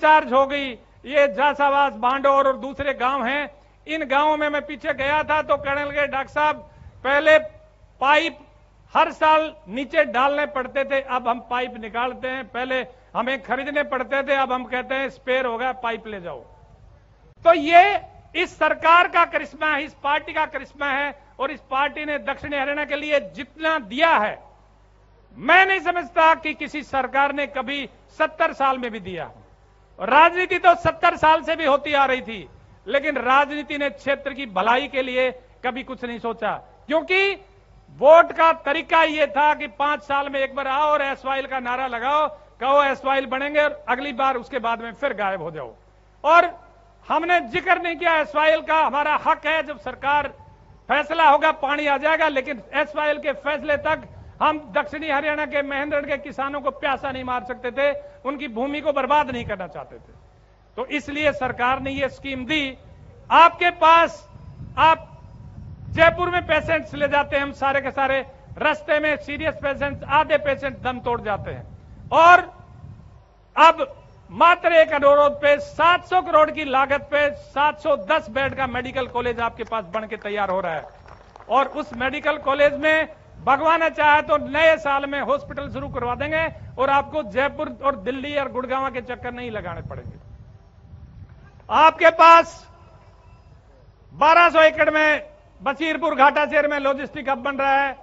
Recharge हो गई। ये जासावास, बांडोर और दूसरे गांव हैं, इन गांवों में मैं पीछे गया था तो कहने लगे डॉक्टर साहब पहले पाइप हर साल नीचे डालने पड़ते थे, अब हम पाइप निकालते हैं, पहले हमें खरीदने पड़ते थे, अब हम कहते हैं स्पेयर हो गया, पाइप ले जाओ। तो ये इस सरकार का करिश्मा है, इस पार्टी का करिश्मा है। और इस पार्टी ने दक्षिणी हरियाणा के लिए जितना दिया है, मैं नहीं समझता कि किसी सरकार ने कभी 70 साल में भी दिया। राजनीति तो 70 साल से भी होती आ रही थी, लेकिन राजनीति ने क्षेत्र की भलाई के लिए कभी कुछ नहीं सोचा, क्योंकि वोट का तरीका यह था कि 5 साल में एक बार आओ और एसवाइल का नारा लगाओ, कहो एसवाइल बनेंगे और अगली बार उसके बाद में फिर गायब हो जाओ। और हमने जिक्र नहीं किया एसवाइल का, हमारा हक है, जब सरकार फैसला होगा पानी आ जाएगा, लेकिन एसवाइल के फैसले तक हम दक्षिणी हरियाणा के महेंद्रगढ़ के किसानों को प्यासा नहीं मार सकते थे, उनकी भूमि को बर्बाद नहीं करना चाहते थे। तो इसलिए सरकार ने यह स्कीम दी। आपके पास आप जयपुर में पेशेंट्स ले जाते हैं, हम सारे के सारे रास्ते में सीरियस पेशेंट्स, आधे पेशेंट दम तोड़ जाते हैं। और अब मात्र एक अनुरोध पे 700 करोड़ की लागत पे 710 बेड का मेडिकल कॉलेज आपके पास बन के तैयार हो रहा है। और उस मेडिकल कॉलेज में भगवान चाहे तो नए साल में हॉस्पिटल शुरू करवा देंगे और आपको जयपुर और दिल्ली और गुड़गांव के चक्कर नहीं लगाने पड़ेंगे। आपके पास 1200 एकड़ में बसीरपुर घाटा शहर में लॉजिस्टिक हब बन रहा है,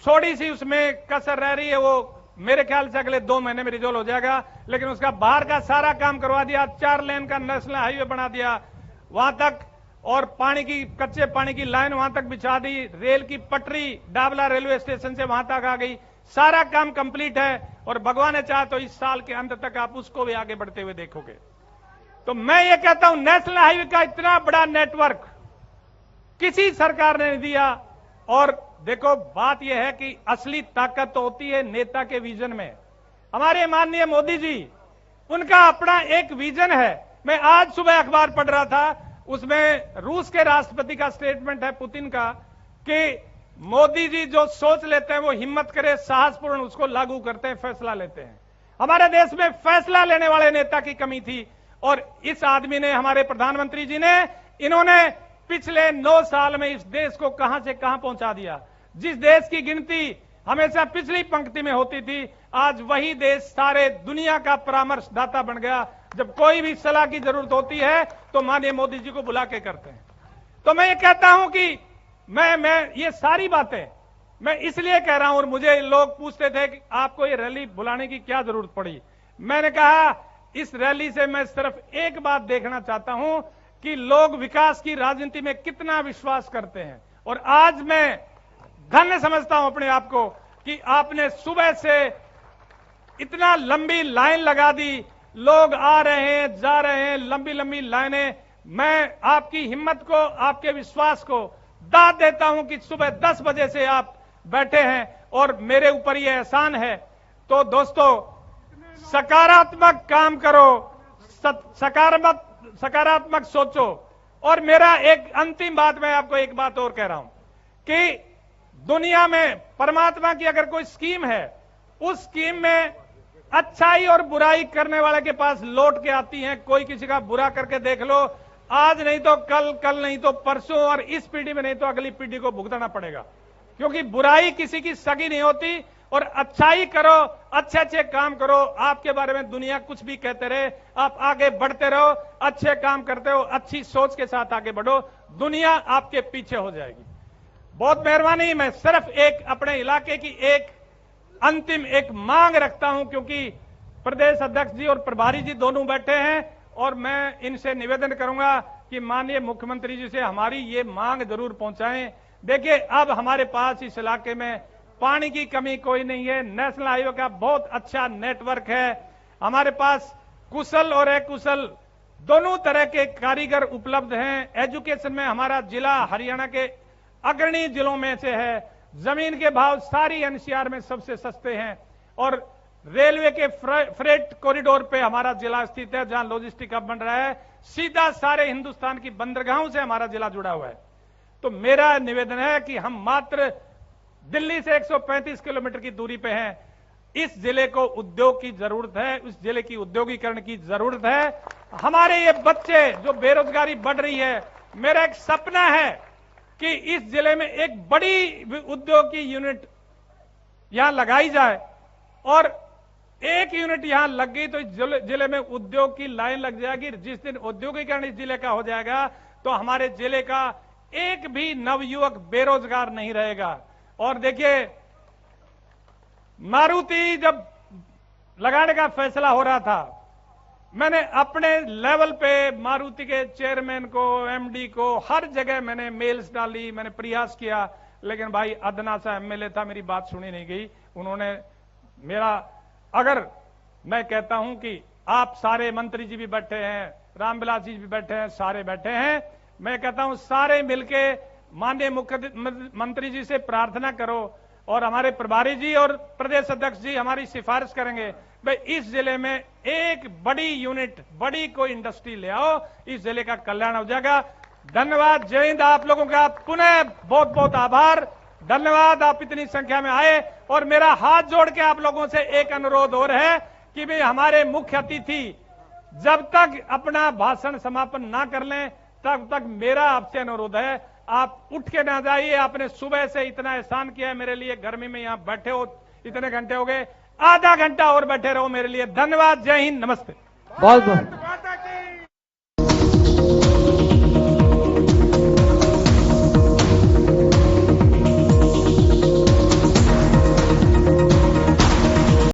थोड़ी सी उसमें कसर रह रही है, वो मेरे ख्याल से अगले 2 महीने में रिजोल्व हो जाएगा, लेकिन उसका बाहर का सारा काम करवा दिया, 4 लेन का नेशनल हाईवे बना दिया वहां तक, और पानी की कच्चे पानी की लाइन वहां तक बिछा दी, रेल की पटरी डाबला रेलवे स्टेशन से वहां तक आ गई, सारा काम कंप्लीट है। और भगवान ने चाहा तो इस साल के अंत तक आप उसको भी आगे बढ़ते हुए देखोगे। तो मैं ये कहता हूं, नेशनल हाईवे का इतना बड़ा नेटवर्क किसी सरकार ने नहीं दिया। और देखो बात यह है कि असली ताकत तो होती है नेता के विजन में। हमारे माननीय मोदी जी, उनका अपना एक विजन है। मैं आज सुबह अखबार पढ़ रहा था, उसमें रूस के राष्ट्रपति का स्टेटमेंट है, पुतिन का, कि मोदी जी जो सोच लेते हैं वो हिम्मत करे, साहसपूर्ण उसको लागू करते हैं, फैसला लेते हैं। हमारे देश में फैसला लेने वाले नेता की कमी थी, और इस आदमी ने, हमारे प्रधानमंत्री जी ने, इन्होंने पिछले 9 साल में इस देश को कहां से कहां पहुंचा दिया। जिस देश की गिनती हमेशा पिछली पंक्ति में होती थी, आज वही देश सारे दुनिया का परामर्शदाता बन गया। जब कोई भी सलाह की जरूरत होती है तो माननीय मोदी जी को बुला के करते हैं। तो मैं ये कहता हूं कि मैं ये सारी बातें मैं इसलिए कह रहा हूं, और मुझे लोग पूछते थे कि आपको ये रैली बुलाने की क्या जरूरत पड़ी। मैंने कहा इस रैली से मैं सिर्फ एक बात देखना चाहता हूं कि लोग विकास की राजनीति में कितना विश्वास करते हैं। और आज मैं धन्य समझता हूं अपने आप को कि आपने सुबह से इतना लंबी लाइन लगा दी, लोग आ रहे हैं, जा रहे हैं, लंबी लंबी लाइनें। मैं आपकी हिम्मत को, आपके विश्वास को दाद देता हूं कि सुबह 10 बजे से आप बैठे हैं और मेरे ऊपर यह एहसान है। तो दोस्तों, सकारात्मक काम करो, सकारात्मक सोचो। और मेरा एक अंतिम बात, मैं आपको एक बात और कह रहा हूं कि दुनिया में परमात्मा की अगर कोई स्कीम है, उस स्कीम में अच्छाई और बुराई करने वाले के पास लौट के आती हैं। कोई किसी का बुरा करके देख लो, आज नहीं तो कल, कल नहीं तो परसों, और इस पीढ़ी में नहीं तो अगली पीढ़ी को भुगतना पड़ेगा, क्योंकि बुराई किसी की सगी नहीं होती। और अच्छाई करो, अच्छे अच्छे काम करो। आपके बारे में दुनिया कुछ भी कहते रहे, आप आगे बढ़ते रहो, अच्छे काम करते हो, अच्छी सोच के साथ आगे बढ़ो, दुनिया आपके पीछे हो जाएगी। बहुत मेहरबानी। मैं सिर्फ एक अपने इलाके की एक अंतिम एक मांग रखता हूं, क्योंकि प्रदेश अध्यक्ष जी और प्रभारी जी दोनों बैठे हैं, और मैं इनसे निवेदन करूंगा कि माननीय मुख्यमंत्री जी से हमारी ये मांग जरूर पहुंचाएं। देखिए, अब हमारे पास इस इलाके में पानी की कमी कोई नहीं है, नेशनल हाईवे का बहुत अच्छा नेटवर्क है, हमारे पास कुशल और अकुशल दोनों तरह के कारीगर उपलब्ध हैं। एजुकेशन में हमारा जिला हरियाणा के अग्रणी जिलों में से है, जमीन के भाव सारी एनसीआर में सबसे सस्ते हैं, और रेलवे के फ्रेट कॉरिडोर पे हमारा जिला स्थित है, जहां लॉजिस्टिक हब बन रहा है, सीधा सारे हिंदुस्तान की बंदरगाहों से हमारा जिला जुड़ा हुआ है। तो मेरा निवेदन है कि हम मात्र दिल्ली से 135 किलोमीटर की दूरी पे हैं, इस जिले को उद्योग की जरूरत है, इस जिले की उद्योगीकरण की जरूरत है। हमारे ये बच्चे जो बेरोजगारी बढ़ रही है, मेरा एक सपना है कि इस जिले में एक बड़ी उद्योग की यूनिट यहां लगाई जाए, और एक यूनिट यहां लग गई तो इस जिले में उद्योग की लाइन लग जाएगी। जिस दिन औद्योगिकरण इस जिले का हो जाएगा तो हमारे जिले का एक भी नवयुवक बेरोजगार नहीं रहेगा। और देखिए, मारुति जब लगाने का फैसला हो रहा था, मैंने अपने लेवल पे मारुति के चेयरमैन को, एमडी को, हर जगह मैंने मेल्स डाली, मैंने प्रयास किया, लेकिन भाई अदना सा एमएलए था, मेरी बात सुनी नहीं गई। उन्होंने मेरा, अगर मैं कहता हूं कि आप सारे मंत्री जी भी बैठे हैं, रामविलास जी भी बैठे हैं, सारे बैठे हैं, मैं कहता हूं सारे मिलके माननीय मुख्यमंत्री जी से प्रार्थना करो, और हमारे प्रभारी जी और प्रदेश अध्यक्ष जी हमारी सिफारिश करेंगे, भाई इस जिले में एक बड़ी यूनिट, बड़ी कोई इंडस्ट्री ले आओ, इस जिले का कल्याण हो जाएगा। धन्यवाद, जय हिंद। आप लोगों का पुनः बहुत बहुत आभार, धन्यवाद, आप इतनी संख्या में आए। और मेरा हाथ जोड़ के आप लोगों से एक अनुरोध और है कि भाई हमारे मुख्य अतिथि जब तक अपना भाषण समापन ना कर लें, तब तक मेरा आपसे अनुरोध है, आप उठ के ना जाइए। आपने सुबह से इतना एहसान किया है मेरे लिए, गर्मी में यहां बैठे हो, इतने घंटे हो गए, आधा घंटा और बैठे रहो मेरे लिए। धन्यवाद, जय हिंद, नमस्ते। बहुत बहुत